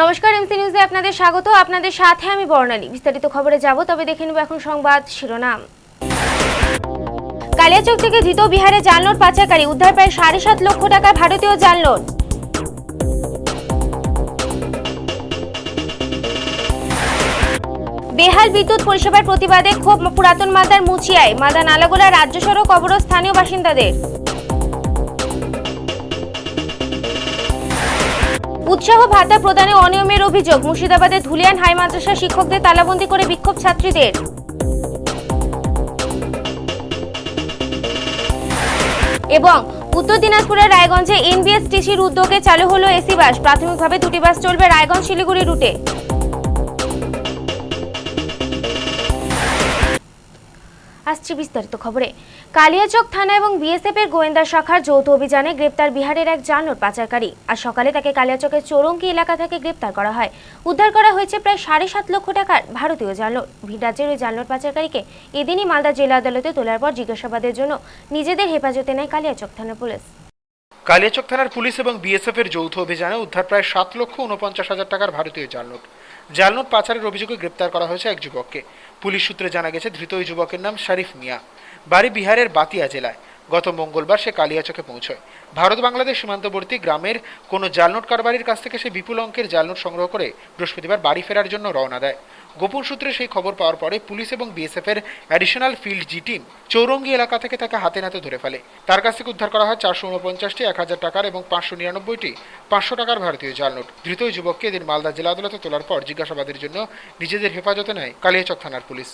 নমস্কার, এমসি নিউজে আপনাদের স্বাগত। আপনাদের সাথে আমি বর্ণালী। বিস্তারিত খবরে যাব, তবে দেখে নেব এখন সংবাদ শিরোনাম। কালিয়াচক থেকে ধৃত বিহারে জাল নোট পাচারকারী, উদ্ধার প্রায় 7.5 লক্ষ টাকার ভারতীয় জাল নোট। বেহাল বিদ্যুৎ পরিষেবার প্রতিবাদে ক্ষোভ পুরাতন মালদার মুচিয়ায়, মালদা নালাগোলা রাজ্য সড়ক অবরোধ স্থানীয় বাসিন্দাদের। উৎসাহ ভাতা প্রদানে অনিয়মের অভিযোগ, মুর্শিদাবাদের ধুলিয়ান হাই মাদ্রাসা শিক্ষকদের তালাবন্দি করে বিক্ষোভ ছাত্রীদের। এবং উত্তর দিনাজপুরের রায়গঞ্জে এনবিএসটিসির উদ্যোগে চালু হলো এসি বাস, প্রাথমিকভাবে 2টি বাস চলবে রায়গঞ্জ শিলিগুড়ি রুটে। আসছে বিস্তারিত খবরে। কালিয়াচক থানা এবং বিএসএফ এর গোয়েন্দা শাখার যৌথ অভিযানে গ্রেপ্তার বিহারের এক জাল নোট পাচারকারী। আজ সকালে তাকে কালিয়াচকের চৌরঙ্গি এলাকা থেকে গ্রেপ্তার করা হয়। উদ্ধার করা হয়েছে প্রায় 7.5 লক্ষ টাকার ভারতীয় জাল নোট। ভিন রাজ্যের ওই জাল নোট পাচারকারীকে এদিনই মালদা জেলা আদালতে তোলার পর জিজ্ঞাসাবাদের জন্য নিজেদের হেফাজতে নেয় কালিয়াচক থানার পুলিশ। কালিয়াচক থানার পুলিশ এবং বিএসএফ এর যৌথ অভিযানে উদ্ধার প্রায় 7,49,000 টাকার ভারতীয় জাল নোট পাচারের অভিযোগে গ্রেপ্তার করা হয়েছে এক যুবককে। পুলিশ সূত্রে জানা গেছে, ধৃত ওই যুবকের নাম শরীফ মিয়া, বাড়ি বিহারের বাতিয়া জেলায়। গত মঙ্গলবার সে কালিয়াচকে পৌঁছয়। ভারত বাংলাদেশ সীমান্তবর্তী গ্রামের কোনো জাল নোট কারবারির কাছ থেকে সে বিপুল অঙ্কের জাল নোট সংগ্রহ করে বৃহস্পতিবার বাড়ি ফেরার জন্য রওনা দেয়। গোপন সূত্রে সেই খবর পাওয়ার পরে পুলিশ এবং বিএসএফ এর অ্যাডিশনাল ফিল্ড জি টিম চৌরঙ্গি এলাকা থেকে তাকে হাতে নাতে ধরে ফেলে। তার কাছ থেকে উদ্ধার করা হয় 449টি 1000 টাকার এবং 599টি 500 টাকার ভারতীয় জাল নোট। ধৃত যুবককে এদিন মালদা জেলা আদালতে তোলার পর জিজ্ঞাসাবাদের জন্য নিজেদের হেফাজতে নেয় কালিয়াচক থানার পুলিশ।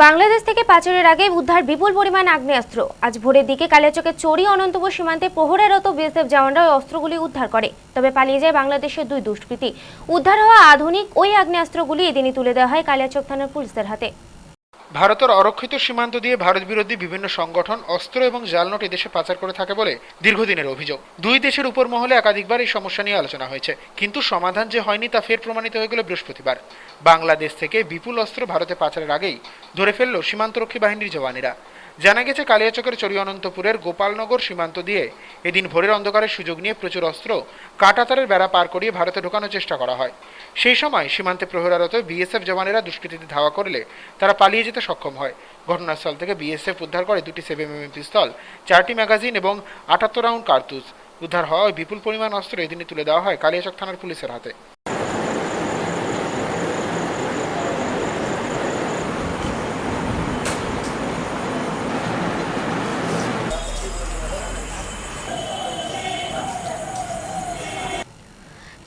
বাংলাদেশ থেকে পাচারের আগে উদ্ধার বিপুল পরিমাণ আগ্নেয়াস্ত্র। আজ ভোরের দিকে কালিয়াচকের চরি অনন্তপুর সীমান্তে প্রহরারত বিএসএফ জওয়ানরা ওই অস্ত্রগুলি উদ্ধার করে, তবে পালিয়ে যায় বাংলাদেশের 2 দুষ্কৃতী। উদ্ধার হওয়া আধুনিক ওই আগ্নেয়াস্ত্রগুলি এদিনই তুলে দেওয়া হয় কালিয়াচক থানার পুলিশের হাতে। ভারতের অরক্ষিত সীমান্ত দিয়ে ভারত বিরোধী বিভিন্ন সংগঠন অস্ত্র এবং জাল নোট এদেশে পাচার করে থাকে বলে দীর্ঘদিনের অভিযোগ। দুই দেশের উপর মহলে একাধিকবার এই সমস্যা নিয়ে আলোচনা হয়েছে, কিন্তু সমাধান যে হয়নি তা ফের প্রমাণিত হয়ে গেল বৃহস্পতিবার। বাংলাদেশ থেকে বিপুল অস্ত্র ভারতে পাচারের আগেই ধরে ফেলল সীমান্তরক্ষী বাহিনীর জওয়ানেরা। জানা গেছে, কালিয়াচকের চরি অনন্তপুরের গোপালনগর সীমান্ত দিয়ে এদিন ভোরের অন্ধকারের সুযোগ নিয়ে প্রচুর অস্ত্র কাঁটাতারের বেড়া পার করিয়ে ভারতে ঢোকানোর চেষ্টা করা হয়। সেই সময় সীমান্তে প্রহরারত বিএসএফ জওয়ানেরা দুষ্কৃতীদের ধাওয়া করলে তারা পালিয়ে যেতে সক্ষম হয়। ঘটনাস্থল থেকে বিএসএফ উদ্ধার করে 2টি 7mm পিস্তল, 4টি ম্যাগাজিন এবং 78 রাউন্ড কার্তুজ। উদ্ধার হওয়া ওই বিপুল পরিমাণ অস্ত্র এদিনই তুলে দেওয়া হয় কালিয়াচক থানার পুলিশের হাতে।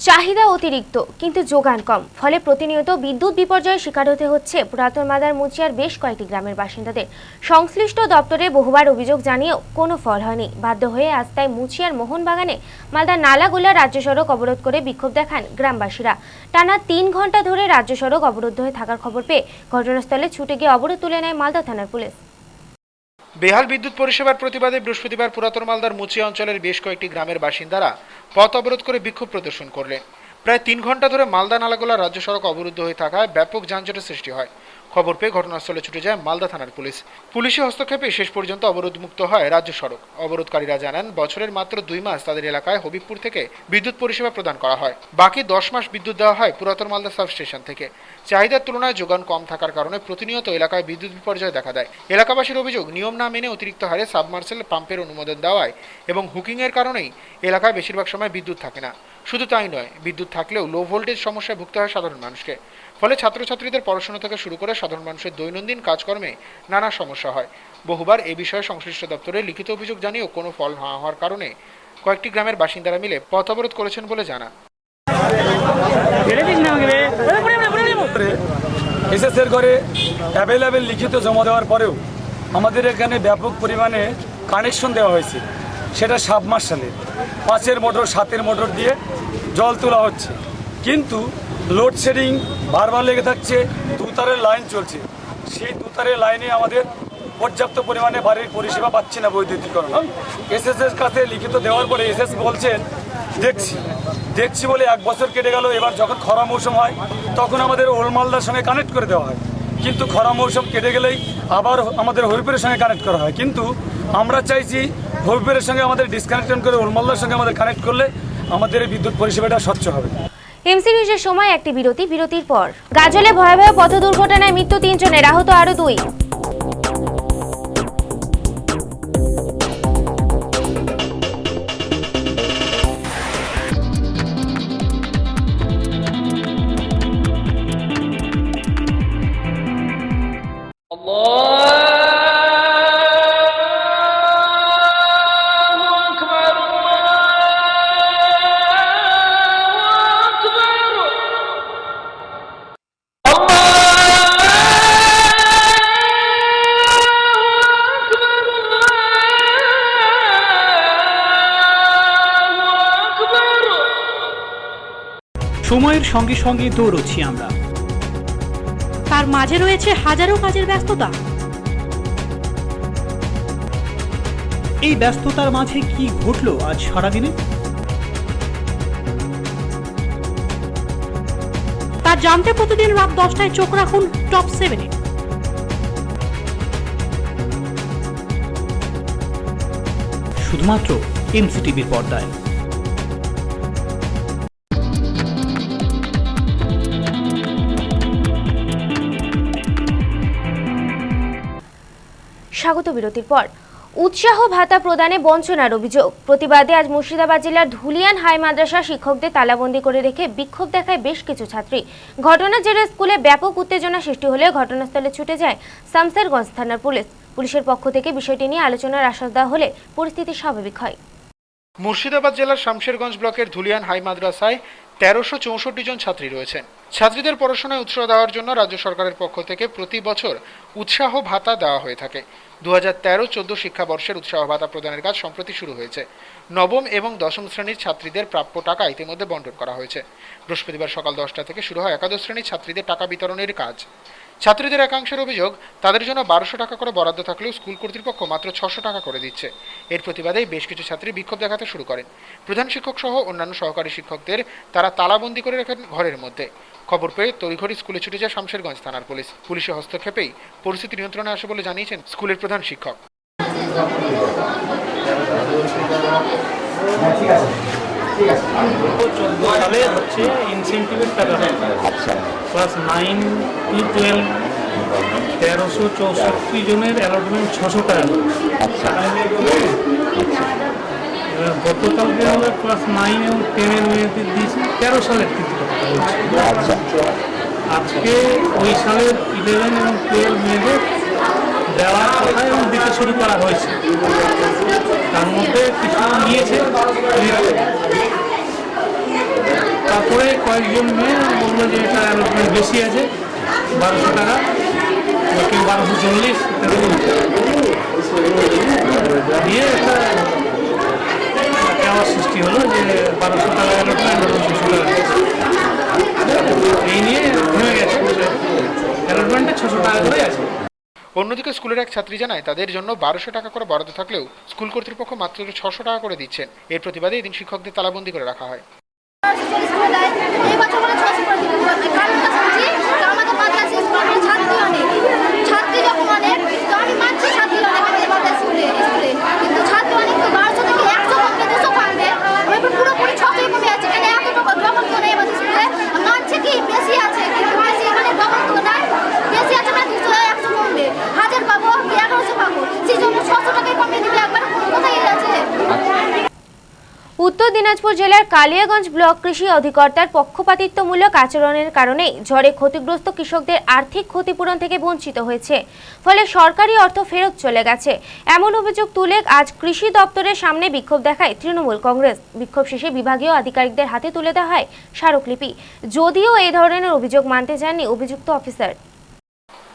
চাহিদা অতিরিক্ত কিন্তু যোগান কম, ফলে প্রতিনিয়ত বিদ্যুৎ বিপর্যয়ের শিকার হতে হচ্ছে পুরাতন মালদার মুচিয়ার বেশ কয়েকটি গ্রামের বাসিন্দাদের। সংশ্লিষ্ট দপ্তরে বহুবার অভিযোগ জানিয়েও কোনো ফল হয়নি। বাধ্য হয়ে আজ তাই মুচিয়ার মোহনবাগানে মালদার নালাগোলা রাজ্য সড়ক অবরোধ করে বিক্ষোভ দেখান গ্রামবাসীরা। টানা 3 ঘন্টা ধরে রাজ্য সড়ক অবরুদ্ধ হয়ে থাকার খবর পেয়ে ঘটনাস্থলে ছুটে গিয়ে অবরোধ তুলে নেয় মালদা থানার পুলিশ। বেহাল বিদ্যুৎ পরিষেবার প্রতিবাদে বৃহস্পতিবার পুরাতন মালদার মুচিয়া অঞ্চলের বেশ কয়েকটি গ্রামের বাসিন্দারা পথ অবরোধ করে বিক্ষোভ প্রদর্শন করলেন। প্রায় 3 ঘন্টা ধরে মালদা নালাগোলা রাজ্য সড়ক অবরুদ্ধ হয়ে থাকায় ব্যাপক যানজটের সৃষ্টি হয়। খবর পেয়ে ঘটনাস্থলে ছুটে যায় মালদা থানার পুলিশ। পুলিশি হস্তক্ষেপে শেষ পর্যন্ত অবরোধমুক্ত হয় রাজ্য সড়ক। অবরোধকারীরা জানান, বছরের মাত্র 2 মাস তাদের এলাকায় হবিবপুর থেকে বিদ্যুৎ পরিষেবা প্রদান করা হয়, বাকি 10 মাস বিদ্যুৎ দেওয়া হয় পুরাতন মালদা সাবস্টেশন থেকে। চাহিদার তুলনায় যোগান কম থাকার কারণে প্রতিনিয়ত এলাকায় বিদ্যুৎ বিপর্যয় দেখা দেয়। এলাকাবাসীর অভিযোগ, নিয়ম না মেনে অতিরিক্ত হারে সাবমার্সেল পাম্পের অনুমোদন দেওয়ায় এবং হুকিংয়ের কারণেই এলাকায় বেশিরভাগ সময় বিদ্যুৎ থাকে না। শুধু তাই নয়, বিদ্যুৎ থাকলেও লো ভোল্টেজ সমস্যায় ভুগতে হয় সাধারণ মানুষকে। ফলে ছাত্রছাত্রীদের পড়াশোনা থেকে শুরু করে সাধারণ মানুষের দৈনন্দিন কাজকর্মে নানা সমস্যা হয়। বহুবার এ বিষয়ে সংশ্লিষ্ট দপ্তরে লিখিত অভিযোগ জানিয়েও কোনো ফল না হওয়ার কারণে কয়েকটি গ্রামের বাসিন্দারা মিলে পথ অবরোধ করেছেন বলে জানা। এসএসের ঘরে অ্যাভেলেবেল লিখিত জমা দেওয়ার পরেও আমাদের এখানে ব্যাপক পরিমাণে কানেকশন দেওয়া হয়েছে, সেটা সাবমার্শালে 5-এর মোটর 7-এর মোটর দিয়ে জল তোলা হচ্ছে, কিন্তু লোডশেডিং বারবার লেগে থাকছে। দুতারের লাইন চলছে, সেই দুতারের লাইনে আমাদের পর্যাপ্ত পরিমাণে বাড়ির পরিষেবা পাচ্ছি না বৈদ্যুতিকরণ। এসএসের কাছে লিখিত দেওয়ার পরে এসএস বলছেন দেখছি বলে 1 বছর কেটে গেল। এবার যখন খরা মৌসুম হয় তখন আমাদের ওল্ড মালদার সঙ্গে কানেক্ট করে দেওয়া হয়, কিন্তু খরা মৌসুম কেটে গেলেই আবার আমাদের হবিপুরের সঙ্গে কানেক্ট করা হয়। কিন্তু আমরা চাইছি হবিপুরের সঙ্গে আমাদের ডিসকানেকশন করে ওল্ড মালদার সঙ্গে আমাদের কানেক্ট করলে আমাদের এই বিদ্যুৎ পরিষেবাটা স্বচ্ছ হবে। এমসি নিউজের সময় একটি বিরতির পর গাজলে ভয়াবহ পথ দুর্ঘটনায় মৃত্যু 3 জনের, আহত আরো 2। সময়ের সঙ্গে সঙ্গে দৌড়চ্ছি আমরা, তার মাঝে রয়েছে হাজারো কাজের ব্যস্ততা। এই ব্যস্ততার মাঝে কি ঘটলো আজ সারাদিনে? তা জানতে প্রতিদিন রাত 10টায় চোখ রাখুন টপ 7-এ। শুধুমাত্র এমসিটিভির পর্দায়। স্বাগত বিরতির পর। উৎসাহ ভাতা প্রদানে বঞ্চনার অভিযোগ প্রতিবাদে আজ মুর্শিদাবাদ জেলার ধুলিয়ান হাই মাদ্রাসা শিক্ষকদের তালাবন্দি করে রেখে বিক্ষোভ দেখায় বেশ কিছু ছাত্রী। ঘটনার জেরে স্কুলে ব্যাপক উত্তেজনা সৃষ্টি হলে ঘটনাস্থলে ছুটে যায় শামসেরগঞ্জ থানার পুলিশের পক্ষ থেকে বিষয়টি নিয়ে আলোচনার আশ্বাস দেওয়া হলে পরিস্থিতি স্বাভাবিক হয়। মুর্শিদাবাদ জেলার শামশেরগঞ্জ ব্লকের ধুলিয়ান হাই মাদ্রাসায় 1364 জন ছাত্রী রয়েছেন। ছাত্রীদের পড়াশোনায় উৎসাহ দেওয়ার জন্য রাজ্য সরকারের পক্ষ থেকে প্রতি বছর উৎসাহ ভাতা দেওয়া হয়ে থাকে। 2013-14 শিক্ষাবর্ষের উৎসাহ ভাতা প্রদানের কাজ সম্প্রতি শুরু হয়েছে। নবম এবং দশম শ্রেণীর ছাত্রীদের প্রাপ্য টাকা ইতিমধ্যে বন্টন করা হয়েছে। বৃহস্পতিবার সকাল 10টা থেকে শুরু হয় একাদশ শ্রেণীর ছাত্রীদের টাকা বিতরণের কাজ। ছাত্রীদের একাংশের অভিযোগ, তাদের জন্য 1200 টাকা করে বরাদ্দ থাকলেও স্কুল কর্তৃপক্ষ মাত্র 600 টাকা করে দিচ্ছে। এর প্রতিবাদেই বেশ কিছু ছাত্রী বিক্ষোভ দেখাতে শুরু করেন। প্রধান শিক্ষক সহ অন্যান্য সহকারী শিক্ষকদের তারা তালাবন্দি করে রাখেন ঘরের মধ্যে। খবর পেয়ে তড়িঘড়ি স্কুলে ছুটে যায় শামশেরগঞ্জ থানার পুলিশের হস্তক্ষেপে পরিস্থিতি নিয়ন্ত্রণে আসে বলে জানিয়েছেন স্কুলের প্রধান শিক্ষক। সালে হচ্ছে ইনসেন্টিভের টাকা ক্লাস 9 to 12 1364 জনের অ্যালটমেন্ট 600 টাকা। এবার গতকালকে আমরা ক্লাস 9 এবং 10 এর মেয়েদের দিয়েছি 13 সালের কিছু টাকা। আজকে ওই সালের 11 এবং 12 মেয়েদের দেওয়ার কথা এবং দিতে শুরু করা হয়েছে। তার মধ্যে কিছু নিয়েছে, তারপরে কয়েকজন মেয়ে বললো যে এটা অ্যালটমেন্ট বেশি আছে, 1200 টাকা বা কেউ 1240 দিয়ে একটা কেওয়ার সৃষ্টি হলো যে 1200 টাকা অ্যালটমেন্ট 600 টাকা, এই নিয়ে থেমে গেছে। অ্যালটমেন্টে 600 টাকা করে আছে। অন্যদিকে স্কুলের এক ছাত্রী জানায়, তাদের জন্য 1200 টাকা করে বরাদ্দ থাকলেও স্কুল কর্তৃপক্ষ মাত্র 600 টাকা করে দিচ্ছেন। এর প্রতিবাদে এদিন শিক্ষকদের তালাবন্দি করে রাখা হয়। উত্তর দিনাজপুর জেলার কালিয়াগঞ্জ ব্লক কৃষি অধিকর্তার পক্ষপাতিত্বমূলক আচরণের কারণে ঝড়ে ক্ষতিগ্রস্ত কৃষকদের আর্থিক ক্ষতিপূরণ থেকে বঞ্চিত হয়েছে, ফলে সরকারি অর্থ ফেরত চলে গেছে। এমন অভিযোগ তুলে আজ কৃষি দপ্তরের সামনে বিক্ষোভ দেখায় তৃণমূল কংগ্রেস। বিক্ষোভ শেষে বিভাগীয় আধিকারিকদের হাতে তুলে দেওয়া হয় স্মারকলিপি, যদিও এই ধরনের অভিযোগ মানতে চাননি অভিযুক্ত অফিসার।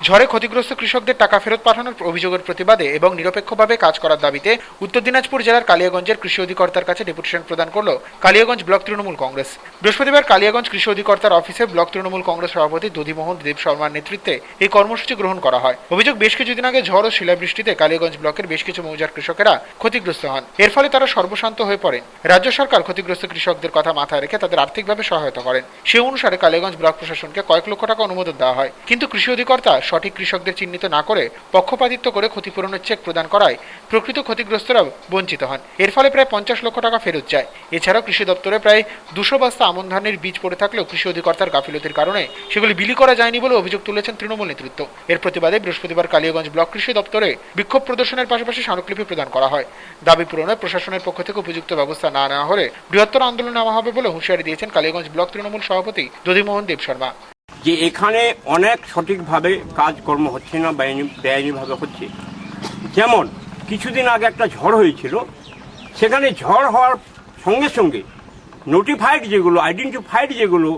ঝড়ে ক্ষতিগ্রস্ত কৃষকদের টাকা ফেরত পাঠানোর অভিযোগের প্রতিবাদে এবং নিরপেক্ষভাবে কাজ করার দাবিতে উত্তর দিনাজপুর জেলার কালিয়াগঞ্জের কৃষি অধিকর্তার কাছে ডেপুটেশন প্রদান করল কালিয়াগঞ্জ ব্লক তৃণমূল কংগ্রেস। বৃহস্পতিবার কালিয়াগঞ্জ কৃষি অধিকর্তার অফিসে ব্লক তৃণমূল কংগ্রেস সভাপতি দধিমোহন দেব শর্মার নেতৃত্বে এই কর্মসূচি গ্রহণ করা হয়। অভিযোগ, বেশ কিছুদিন আগে ঝড় ও শিলাবৃষ্টিতে কালিয়াগঞ্জ ব্লকের বেশ কিছু মৌজার কৃষকেরা ক্ষতিগ্রস্ত হন। এর ফলে তারা সর্বশান্ত হয়ে পড়েন। রাজ্য সরকার ক্ষতিগ্রস্ত কৃষকদের কথা মাথায় রেখে তাদের আর্থিকভাবে সহায়তা করেন। সে অনুসারে কালিয়াগঞ্জ ব্লক প্রশাসনকে কয়েক লক্ষ টাকা অনুমোদন দেওয়া হয়, কিন্তু কৃষি অধিকর্তা সঠিক কৃষকদের চিহ্নিত না করে পক্ষপাতিত্ব করে ক্ষতিপূরণের চেক প্রদান করায় প্রকৃত ক্ষতিগ্রস্তরা বঞ্চিত হন। এর ফলে প্রায় 50 লক্ষ টাকা ফেরত যায়। এছাড়াও কৃষি দপ্তরে প্রায় 200 বস্তা আমন ধানের বীজ পড়ে থাকলেও কৃষি অধিকর্তার গাফিলতির কারণে সেগুলি বিলি করা যায়নি বলে অভিযোগ তুলেছেন তৃণমূল নেতৃত্ব। এর প্রতিবাদে বৃহস্পতিবার কালিয়াগঞ্জ ব্লক কৃষি দপ্তরে বিক্ষোভ প্রদর্শনের পাশাপাশি স্মারকলিপি প্রদান করা হয়। দাবি পূরণে প্রশাসনের পক্ষ থেকে উপযুক্ত ব্যবস্থা না নেওয়া হলে বৃহত্তর আন্দোলন নেওয়া হবে বলে হুঁশিয়ারি দিয়েছেন কালিয়াগঞ্জ ব্লক তৃণমূল সভাপতি দধিমোহন দেব শর্মা। যে এখানে অনেক সঠিকভাবে কাজকর্ম হচ্ছে না, বেআইনিভাবে হচ্ছে। যেমন কিছুদিন আগে একটা ঝড় হয়েছিল, সেখানে ঝড় হওয়ার সঙ্গে সঙ্গে নোটিফাইড যেগুলো, আইডেন্টিফাইড যেগুলো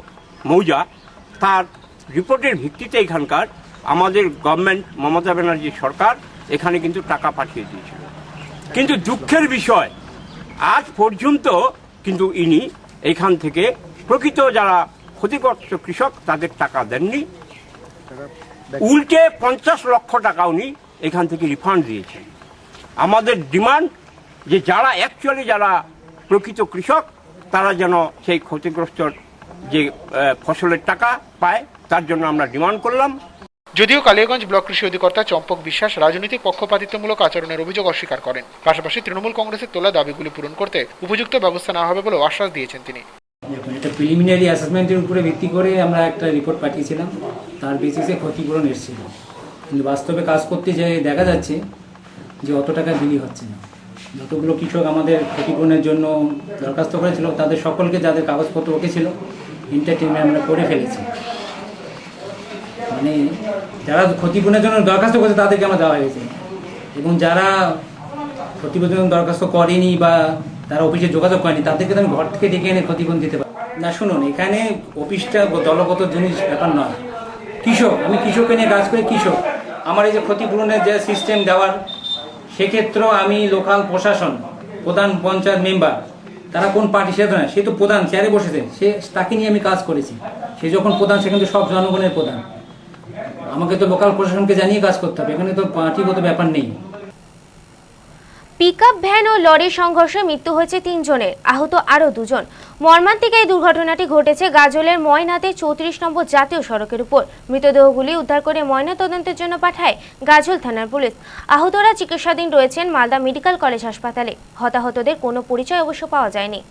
মৌজা, তার রিপোর্টের ভিত্তিতে এখানকার আমাদের গভর্নমেন্ট মমতা ব্যানার্জি সরকার এখানে কিন্তু টাকা পাঠিয়ে দিয়েছিল। কিন্তু দুঃখের বিষয়, আজ পর্যন্ত কিন্তু ইনি এখান থেকে প্রকৃত যারা ক্ষতিগ্রস্ত কৃষক তাদের টাকা দেননি। উল্টে 50 লক্ষ টাকা উনি এখান থেকে রিফান্ড দিয়েছেন। আমাদের ডিমান্ড যে যারা অ্যাকচুয়ালি যারা প্রকৃত কৃষক তারা যেন সেই ক্ষতিগ্রস্ত যে ফসলের টাকা পায়, তার জন্য আমরা ডিমান্ড করলাম। যদিও কালিয়াগঞ্জ ব্লক কৃষি অধিকর্তা চম্পক বিশ্বাস রাজনৈতিক পক্ষপাতিত্বমূলক আচরণের অভিযোগ অস্বীকার করেন। পাশাপাশি তৃণমূল কংগ্রেসের তোলা দাবিগুলি পূরণ করতে উপযুক্ত ব্যবস্থা নেওয়া হবে বলে আশ্বাস দিয়েছেন তিনি। দেখুন, এটা প্রিলিমিনারি অ্যাসেসমেন্টের উপরে ভিত্তি করে আমরা একটা রিপোর্ট পাঠিয়েছিলাম, তার বেসিসে ক্ষতিপূরণ এসেছিল। কিন্তু বাস্তবে কাজ করতে যেয়ে দেখা যাচ্ছে যে অত টাকা বিলি হচ্ছে না। যতগুলো কৃষক আমাদের ক্ষতিপূরণের জন্য দরখাস্ত করেছিল তাদের সকলকে যাদের কাগজপত্র ওকে ছিল এন্টারটেনমেন্ট আমরা করে ফেলেছি। মানে যারা ক্ষতিপূরণের জন্য দরখাস্ত করেছে তাদেরকে আমরা দেওয়া হয়েছে, এবং যারা ক্ষতিপূরণের দরখাস্ত করেনি বা তারা অফিসে যোগাযোগ করেনি তাদেরকে তো আমি ঘর থেকে ডেকে এনে ক্ষতিপূরণ দিতে পারি না। শুনুন, এখানে অফিসটা দলগত জিনিস ব্যাপার নয়। কৃষক, আমি কৃষককে নিয়ে কাজ করি। কৃষক আমার এই যে ক্ষতিপূরণের যে সিস্টেম দেওয়ার, সেক্ষেত্রেও আমি লোকাল প্রশাসন, প্রধান পঞ্চায়েত মেম্বার, তারা কোন পার্টি সে নয়, সে তো প্রধান চেয়ারে বসেছে, তাকে নিয়ে আমি কাজ করেছি। সে যখন প্রধান, সেখানে তো সব জনগণের প্রধান, আমাকে তো লোকাল প্রশাসনকে জানিয়ে কাজ করতে হবে। এখানে তো পার্টিগত ব্যাপার নেই। পিকআপ ভ্যান ও লরির সংঘর্ষে মৃত্যু হয়েছে 3 জনের, আহত আরও 2 জন। মর্মান্তিক এই দুর্ঘটনাটি ঘটেছে গাজলের ময়নাতে 34 নম্বর জাতীয় সড়কের উপর। মৃতদেহগুলি উদ্ধার করে ময়নাতদন্তের জন্য পাঠায় গাজল থানার পুলিশ। আহতরা চিকিৎসাধীন রয়েছেন মালদা মেডিকেল কলেজ হাসপাতালে। হতাহতদের কোনো পরিচয় অবশ্য পাওয়া যায়নি।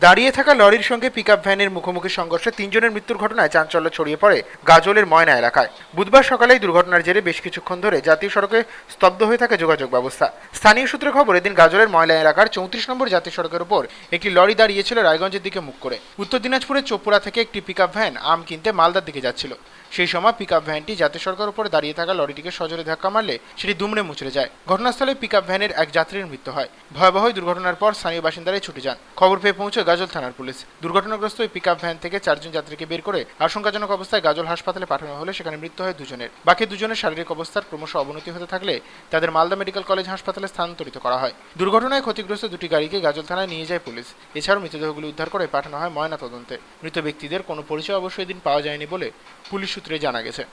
দাঁড়িয়ে থাকা লরির সঙ্গে পিকআপ ভ্যানের মুখোমুখি সংঘর্ষে 3 জনের মৃত্যুর ঘটনায় চাঞ্চল্য ছড়িয়ে পড়ে গাজলের ময়না এলাকায়। বুধবার সকালে এই দুর্ঘটনার জেরে বেশ কিছুক্ষণ ধরে জাতীয় সড়কে স্তব্ধ হয়ে থাকে যোগাযোগ ব্যবস্থা। স্থানীয় সূত্রে খবর, এদিন গাজলের ময়না এলাকার 34 নম্বর জাতীয় সড়কের উপর একটি লরি দাঁড়িয়েছিল রায়গঞ্জের দিকে মুখ করে। উত্তর দিনাজপুরের চোপড়া থেকে একটি পিকআপ ভ্যান আম কিনতে মালদার দিকে যাচ্ছিল। সেই সময় পিকআপ ভ্যানটি জাতীয় সড়কের উপরে দাঁড়িয়ে থাকা লরিটিকে সজোরে ধাক্কা মারলে সেটি দুমড়ে মুচড়ে যায়। ঘটনাস্থলে পিকআপ ভ্যানের এক যাত্রীর মৃত্যু হয়। ভয়াবহ দুর্ঘটনার পর স্থানীয় বাসিন্দারাই ছুটে যান। খবর পেয়ে পৌঁছে গাজল থানার পুলিশ। দুর্ঘটনাগ্রস্ত ওই পিকআপ ভ্যান থেকে 4 জন যাত্রীকে বের করে আশঙ্কাজনক অবস্থায় গাজল হাসপাতালে পাঠানো হলে সেখানে মৃত্যু হয় 2 জনের। বাকি 2 জনের শারীরিক অবস্থার ক্রমশ অবনতি হতে থাকলে তাদের মালদা মেডিকেল কলেজ হাসপাতালে স্থানান্তরিত করা হয়। দুর্ঘটনায় ক্ষতিগ্রস্ত 2টি গাড়িকে গাজল থানায় নিয়ে যায় পুলিশ। এছাড়াও মৃতদেহগুলি উদ্ধার করে পাঠানো হয় ময়নাতদন্তে। মৃত ব্যক্তিদের কোনো পরিচয় অবশ্যই দিন পাওয়া যায়নি বলে পুলিশ সূত্রে জানা গেছে।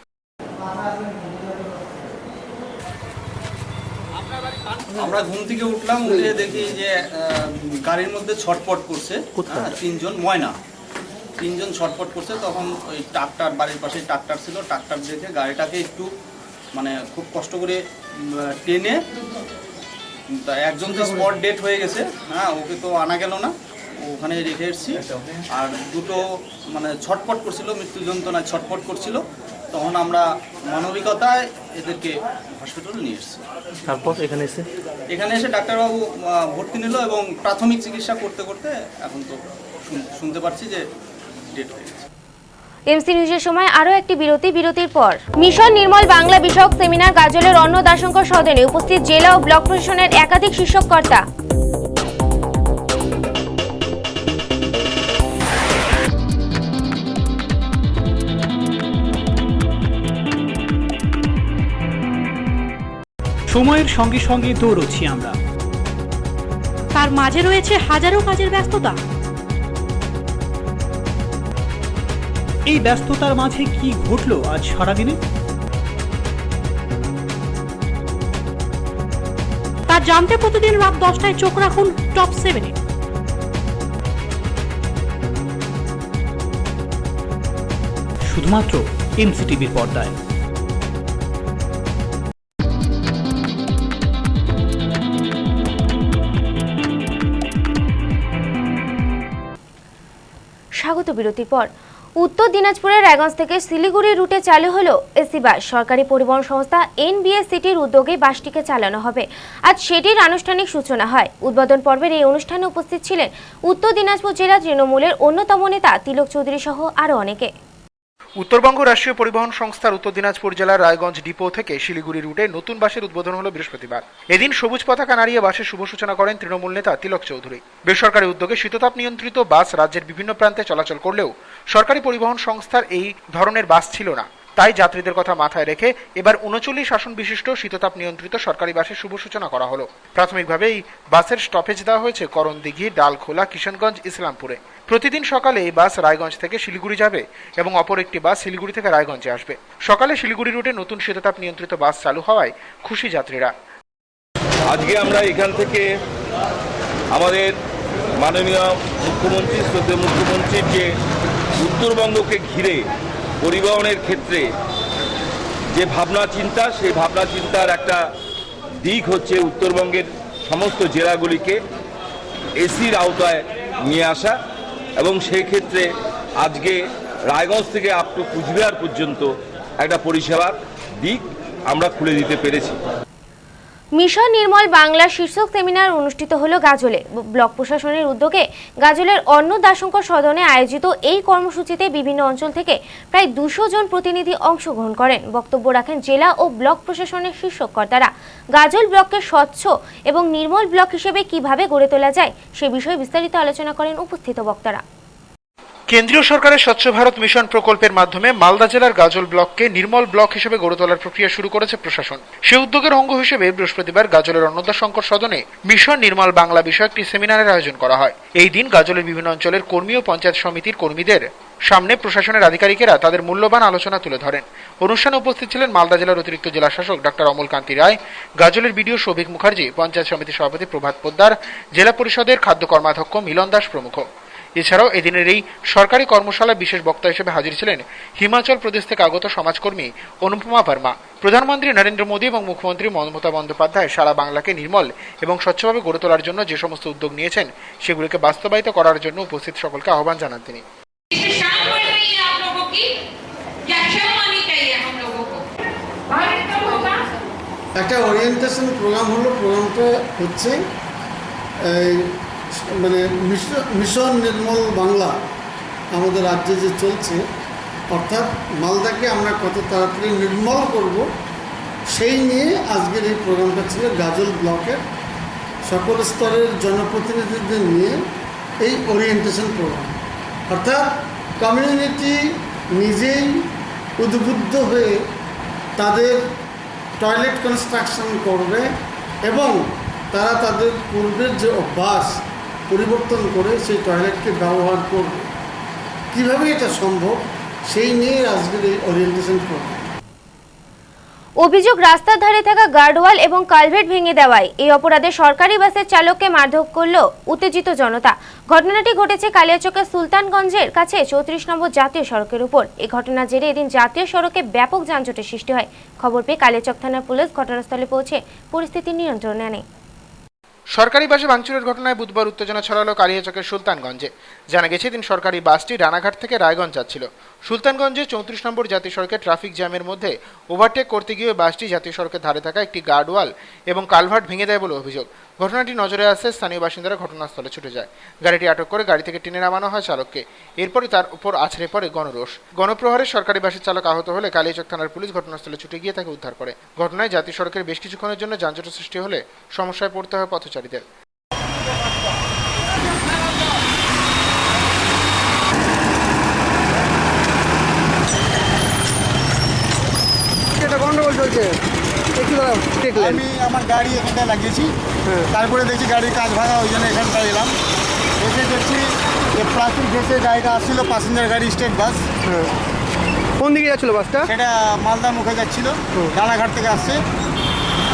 আমরা ঘুম থেকে উঠলাম, উঠে দেখি যে গাড়ির মধ্যে ছটপট করছে 3 জন, ময়না 3 জন ছটপট করছে। তখন ওই ট্রাক্টর, বাড়ির পাশে ট্রাক্টর ছিল, ট্রাক্টর দেখে গাড়িটাকে একটু মানে খুব কষ্ট করে টেনে, একজন তো স্পট ডেট হয়ে গেছে, হ্যাঁ, ওকে তো আনা গেল না, ওখানে রেখে এসেছি। আর 2টো মানে ছটপট করছিল, মৃত্যু যন্ত্রণায় ছটপট করছিল। তখন আমরা মানবিকতায় এদেরকে হসপিটালে নিয়ে এসেছি। তারপর এখানে এসে ডাক্তারবাবু ভর্তি নিল এবং প্রাথমিক চিকিৎসা করতে করতে এখন তো শুনতে পাচ্ছি যে ডেট হয়ে গেছে। এমসি নিউজের সময় আরও একটি বিরতির পর মিশন নির্মল বাংলা বিষয়ক সেমিনার গাজলের অন্ন দাশঙ্কর সদনে উপস্থিত জেলা ও ব্লক প্রশাসনের একাধিক শীর্ষকর্তা। সময়ের সঙ্গে সঙ্গে দৌড়চ্ছি আমরা। তার মাঝে রয়েছে হাজারো কাজের ব্যস্ততা। এই ব্যস্ততার মাঝে কি ঘটলো আজ সারাদিনে? তা জানতে প্রতিদিন রাত 10টায় চোখ রাখুন টপ 7-এ। শুধুমাত্র এমসিটিভির পর্দায়। স্বাগত বিরতির পর। উত্তর দিনাজপুরের রায়গঞ্জ থেকে শিলিগুড়ি রুটে চালু হলো এসি বাস। সরকারি পরিবহন সংস্থা এনবিএসসিটির উদ্যোগে বাসটিকে চালানো হবে। আজ সেটির আনুষ্ঠানিক সূচনা হয়। উদ্বোধন পর্বের এই অনুষ্ঠানে উপস্থিত ছিলেন উত্তর দিনাজপুর জেলা তৃণমূলের অন্যতম নেতা তিলক চৌধুরী সহ আরও অনেকে। উত্তরবঙ্গ রাষ্ট্রীয় পরিবহন সংস্থার উত্তর দিনাজপুর জেলার রায়গঞ্জ ডিপো থেকে শিলিগুড়ি রুটে নতুন বাসের উদ্বোধন হলো বৃহস্পতিবার। এদিন সবুজ পতাকা নাড়িয়ে বাসের শুভ সূচনা করেন তৃণমূল নেতা তিলক চৌধুরী। বেসরকারি উদ্যোগে শীততাপ নিয়ন্ত্রিত বাস রাজ্যের বিভিন্ন প্রান্তে চলাচল করলেও সরকারি পরিবহন সংস্থার এই ধরনের বাস ছিল না। তাই যাত্রীদের কথা মাথায় রেখে এবার 39 আসন বিশিষ্ট শীততাপ নিয়ন্ত্রিত সরকারি বাসের শুভ সূচনা করা হলো। প্রাথমিকভাবে এই বাসের স্টপেজ দেওয়া হয়েছে করণদিঘি, ডালখোলা, কিশনগঞ্জ, ইসলামপুরে। প্রতিদিন সকালে এই বাস রায়গঞ্জ থেকে শিলিগুড়ি যাবে এবং অপর একটি বাস শিলিগুড়ি থেকে রায়গঞ্জে আসবে। সকালে শিলিগুড়ি রুটে নতুন শীততাপ নিয়ন্ত্রিত বাস চালু হওয়ায় খুশি যাত্রীরা। আজকে আমরা এখান থেকে আমাদের মাননীয় মুখ্যমন্ত্রী, শ্রদ্ধেয় মুখ্যমন্ত্রীর যে উত্তরবঙ্গকে ঘিরে পরিবহনের ক্ষেত্রে যে ভাবনা চিন্তা, সেই ভাবনা চিন্তার একটা দিক হচ্ছে উত্তরবঙ্গের সমস্ত জেলাগুলিকে এসির আওতায় নিয়ে আসা, এবং সেই ক্ষেত্রে আজকে রায়গঞ্জ থেকে আপ টু কুচবিহার পর্যন্ত একটা পরিষেবার দিক আমরা খুলে দিতে পেরেছি। মিশন নির্মল বাংলা শীর্ষক সেমিনার অনুষ্ঠিত হলো গাজলে। ব্লক প্রশাসনের উদ্যোগে গাজলের অন্ন দাশঙ্কর সদনে আয়োজিত এই কর্মসূচিতে বিভিন্ন অঞ্চল থেকে প্রায় 200 জন প্রতিনিধি অংশগ্রহণ করেন। বক্তব্য রাখেন জেলা ও ব্লক প্রশাসনের শীর্ষ কর্তারা। গাজল ব্লককে স্বচ্ছ এবং নির্মল ব্লক হিসেবে কিভাবে গড়ে তোলা যায় সে বিষয়ে বিস্তারিত আলোচনা করেন উপস্থিত বক্তারা। কেন্দ্রীয় সরকারের স্বচ্ছ ভারত মিশন প্রকল্পের মাধ্যমে মালদা জেলার গাজল ব্লককে নির্মল ব্লক হিসেবে গড়ে তোলার প্রক্রিয়া শুরু করেছে প্রশাসন। সে উদ্যোগের অঙ্গ হিসেবে বৃহস্পতিবার গাজলের অন্নদাশঙ্কর সদনে মিশন নির্মল বাংলা বিষয়ক একটি সেমিনারের আয়োজন করা হয়। এই দিন গাজলের বিভিন্ন অঞ্চলের কর্মী ও পঞ্চায়েত সমিতির কর্মীদের সামনে প্রশাসনের আধিকারিকেরা তাদের মূল্যবান আলোচনা তুলে ধরেন। অনুষ্ঠানে উপস্থিত ছিলেন মালদা জেলার অতিরিক্ত জেলা শাসক ডক্টর অমল কান্তি রায়, গাজলের বিডিও সৌভিক মুখার্জি, পঞ্চায়েত সমিতির সভাপতি প্রভাত পোদ্দার, জেলা পরিষদের খাদ্য কর্মাধ্যক্ষ মিলন দাস প্রমুখ। এছাড়াও এদিনের এই সরকারি কর্মশালায় বিশেষ বক্তা হিসেবে হাজির ছিলেন হিমাচল প্রদেশ থেকে আগত সমাজকর্মী অনুপমা ভার্মা। প্রধানমন্ত্রী নরেন্দ্র মোদী এবং মুখ্যমন্ত্রী মমতা বন্দ্যোপাধ্যায় সারা বাংলাকে নির্মল এবং স্বচ্ছভাবে গড়ে তোলার জন্য যে সমস্ত উদ্যোগ নিয়েছেন সেগুলিকে বাস্তবায়িত করার জন্য উপস্থিত সকলকে আহ্বান জানান তিনি। একটা ওরিয়েন্টেশন প্রোগ্রাম হলো, প্রোগ্রামটা হচ্ছে মানে মিশন নির্মল বাংলা আমাদের রাজ্যে যে চলছে, অর্থাৎ মালদাকে আমরা কত তাড়াতাড়ি নির্মল করব সেই নিয়ে আজকের এই প্রোগ্রামটা ছিল। গাজল ব্লকের সকল স্তরের জনপ্রতিনিধিদের নিয়ে এই ওরিয়েন্টেশন প্রোগ্রাম, অর্থাৎ কমিউনিটি নিজেই উদ্বুদ্ধ হয়ে তাদের টয়লেট কনস্ট্রাকশন করবে এবং তারা তাদের পূর্বের যে অভ্যাস পরিবর্তন করে সেই টয়লেটকে ব্যবহার করবে। কীভাবে এটা সম্ভব সেই নিয়ে আজকের এই ওরিয়েন্টেশন প্রোগ্রাম। অভিযোগ, রাস্তার ধারে থাকা গার্ডওয়াল এবং কালভার্ট ভেঙে দেওয়ায় এই অপরাধে সরকারি বাসের চালককে মারধর করল উত্তেজিত জনতা। ঘটনাটি ঘটেছে কালিয়াচকের সুলতানগঞ্জের কাছে 34 নম্বর জাতীয় সড়কের উপর। এই ঘটনার জেরে এদিন জাতীয় সড়কে ব্যাপক যানজটের সৃষ্টি হয়। খবর পেয়ে কালিয়াচক থানার পুলিশ ঘটনাস্থলে পৌঁছে পরিস্থিতি নিয়ন্ত্রণে আনে। সরকারি বাসে ভাঙচুরের ঘটনায় বুধবার উত্তেজনা ছড়ালো কালিয়াচকের সুলতানগঞ্জে। জানা গেছে দিন সরকারি বাসটি রানাঘাট থেকে রায়গঞ্জ যাচ্ছিল। সুলতানগঞ্জে 34 নম্বর জাতীয় সড়কে ট্রাফিক জ্যামের মধ্যে ওভারটেক করতে গিয়ে বাসটি জাতীয় সড়কের ধারে থাকা একটি গার্ডওয়াল এবং কালভার্ট ভেঙে দেয় বলে অভিযোগ। ঘটনাটি নজরে আসে স্থানীয় বাসিন্দারা ঘটনাস্থলে ছুটে যায়। গাড়িটি আটক করে গাড়ি থেকে টেনে নামানো হয় চালককে। এরপরে তার উপর আছড়ে পড়ে গণরোষ। গণপ্রহারে সরকারি বাসের চালক আহত হলে কালিয়াচক থানার পুলিশ ঘটনাস্থলে ছুটে গিয়ে তাকে উদ্ধার করে। ঘটনায় জাতীয় সড়কের বেশ কিছুক্ষণের জন্য যানজটের সৃষ্টি হলে সমস্যায় পড়তে হয় পথচারীদের। গন্ডগোল চলছে, একটু দাঁড়াও। দেখলেন? আমি আমার গাড়ি এখানটায় লাগিয়েছি, তারপরে দেখছি গাড়ির কাজ ভাঙা, ওই জন্য এখানটায় এলাম। এসে দেখছি যে প্লাস্টিক ঘেসে গাড়িটা আসছিল, প্যাসেঞ্জার গাড়ি, স্টেট বাস। কোন দিকে যাচ্ছিল বাসটা? সেটা মালদার মুখে যাচ্ছিল, রানাঘাট থেকে আসছে।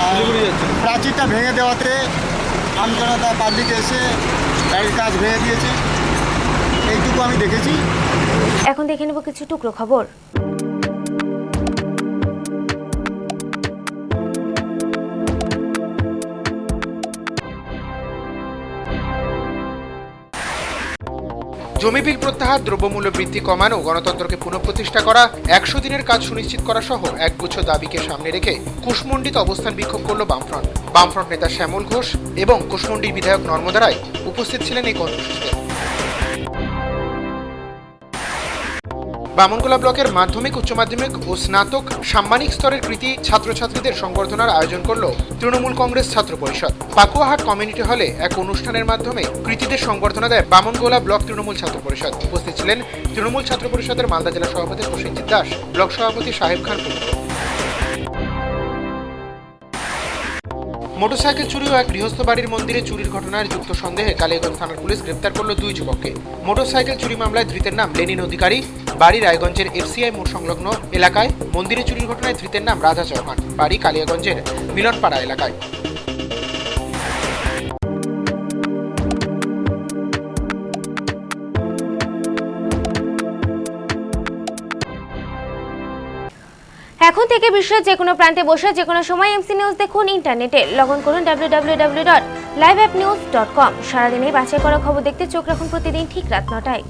আর প্রাচীরটা ভেঙে দেওয়াতে আমজনতা পাবলিক এসে গাড়ির কাজ ভেঙে দিয়েছে, এইটুকু আমি দেখেছি। এখন দেখে নেব কিছু টুকরো খবর। জমি বিল প্রত্যাহার, দ্রব্যমূল্য বৃদ্ধি কমানো, গণতন্ত্রকে পুনঃপ্রতিষ্ঠা করা, 100 দিনের কাজ সুনিশ্চিত করা সহ একগুচ্ছ দাবিকে সামনে রেখে কুশমন্ডিতে অবস্থান বিক্ষোভ করল বামফ্রন্ট। বামফ্রন্ট নেতা শ্যামল ঘোষ এবং কুশমন্ডির বিধায়ক নর্মদা রায় উপস্থিত ছিলেন এই কর্মসূচিতে। বামনগোলা ব্লকের মাধ্যমিক, উচ্চ মাধ্যমিক ও স্নাতক সাম্মানিক স্তরের কৃতি ছাত্রছাত্রীদের সংবর্ধনার আয়োজন করল তৃণমূল কংগ্রেস ছাত্র পরিষদ। পাকুয়াহাট কমিউনিটি হলে এক অনুষ্ঠানের মাধ্যমে কৃতীদের সংবর্ধনা দেয় বামনগোলা ব্লক তৃণমূল ছাত্র পরিষদ। উপস্থিত ছিলেন তৃণমূল ছাত্র পরিষদের মালদা জেলা সভাপতি প্রসেনজিৎ দাস, ব্লক সভাপতি সাহেব খান প্রমুখ। মোটরসাইকেল চুরি ও এক গৃহস্থ বাড়ির মন্দিরে চুরির ঘটনায় যুক্ত সন্দেহে কালিয়াগঞ্জ থানার পুলিশ গ্রেপ্তার করল 2 যুবককে। মোটরসাইকেল চুরি মামলায় ধৃতের নাম লেনিন অধিকারী, বাড়ি রায়গঞ্জের এফসিআই মোড় সংলগ্ন এলাকায়। মন্দিরে চুরির ঘটনায় ধৃতের নাম রাজা চৌহান, বাড়ি কালিয়াগঞ্জের মিলনপাড়া এলাকায়। এখন থেকে বিশ্বের যে কোনো প্রান্তে বসে যে কোনো সময় এমসি নিউজ দেখুন ইন্টারনেটে। লগ ইন করুন www.liveappnews.com। সারাদিনে বাছাই করা খবর দেখতে চোখ রাখুন প্রতিদিন ঠিক রাত 9টায়।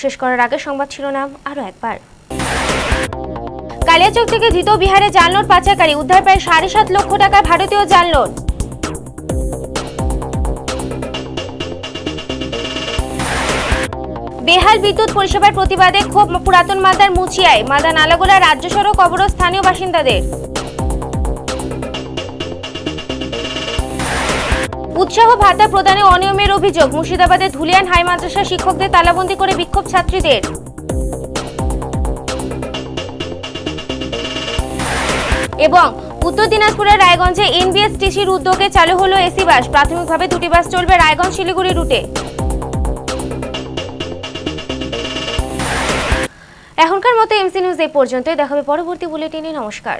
শেষ করার আগে সংবাদ শিরোনাম আরও একবার। কালিয়াচক থেকে ধৃত বিহারে জাল নোট পাচারকারী, উদ্ধার প্রায় 7.5 লক্ষ টাকার ভারতীয় জাল নোট। বেহাল বিদ্যুৎ পরিষেবার প্রতিবাদে ক্ষোভ পুরাতন মালদার মুচিয়ায়, মালদা নালাগোলা রাজ্য সড়ক অবরোধ স্থানীয় বাসিন্দাদের। উৎসাহ ভাতা প্রদানে অনিয়মের অভিযোগ, মুর্শিদাবাদের ধুলিয়ান হাই মাদ্রাসা শিক্ষকদের তালাবন্দি করে বিক্ষোভ ছাত্রীদের। এবং উত্তর দিনাজপুরের রায়গঞ্জে এনবিএসটিসির উদ্যোগে চালু হলো এসি বাস। প্রাথমিকভাবে 2টি বাস চলবে রায়গঞ্জ শিলিগুড়ি রুটে। এখনকার মতো এমসি নিউজ এই পর্যন্তই। দেখাবে পরবর্তী বুলেটিনে। নমস্কার।